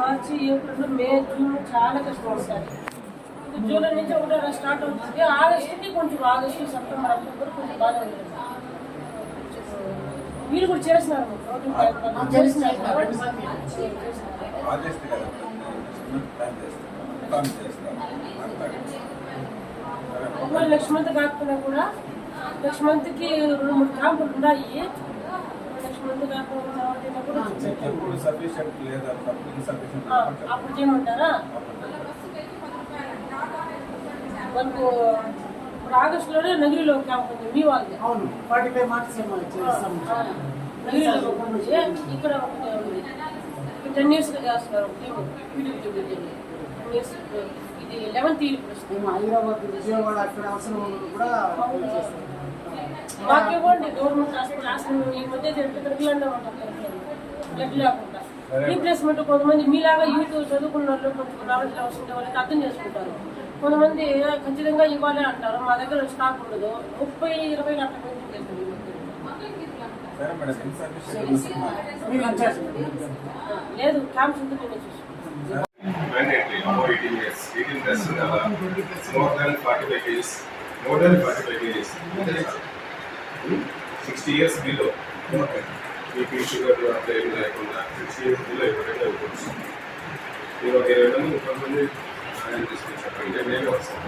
మార్చి April May June చాలా కష్టం వస్తుంది. జూలై నుంచి ఒకటో స్టార్ట్ అవుతుంది. ఆగస్టుకి కొంచెం ఆగస్టు సెప్టెంబర్ అక్టోబర్ కొంచెం బాగా ఉంటుంది. మీరు కూడా చేస్తున్నారు ఒకవేళ నెక్స్ట్ మంత్ కాకపోయినా కూడా నెక్స్ట్ మంత్కి 2-3 క్యాంపులు ఉన్నాయి. నెక్స్ట్ మంత్ కాకపోయిన అప్పుడు చేయమంటారా? మనకు ఇప్పుడు ఆగస్టులోనే నగిరిలో క్యాంప్ ఉంది మీ వాళ్ళది. అవును, 45 మార్క్స్ నగిరిలో ఒకటి ఇక్కడ ఒకటి ఉంది. 10 yearsగా చేస్తున్నారు. ఇది 11th year హైదరాబాద్ విజయవాడ అక్కడ అవసరం కూడా మాకేవ్వండి. గవర్నమెంట్ హాస్పిటల్ ఈ మధ్య తిరగలండి బ్లడ్ లేకుండా రీప్లేస్మెంట్. కొంతమంది మీలాగా యూత్ చదువుకున్న వాళ్ళు కొంచెం నాలెడ్జ్ అవసరం వాళ్ళకి అర్థం చేసుకుంటారు. కొంతమంది ఖచ్చితంగా ఇవ్వాలి అంటారు. మా దగ్గర స్టాక్ ఉండదు. 30-20 అట్లా లేదు. క్యాంప్స్ ఉంటుంది చూసుకుంటాం. Mandatory above 18 years, 18 plus more than 45 kgs, more than 45 kgs, 60 years below. BP sugar apply లేకుండా 60 years below ఎవరైనా ఇవ్వచ్చు. మీరు ఒక 20 మంది 30 మంది ఆయన తీసుకొచ్చారంటే మేమే వస్తాం.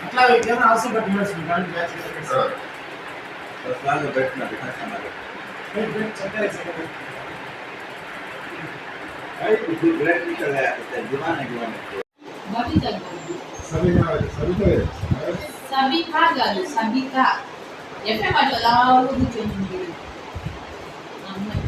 అట్లా ఏమైనా అవసరం పట్టిన సబికా కాదు, సబికా ఎఫ్ఎం అట్లా అలా కూర్చొని అమ్మాయి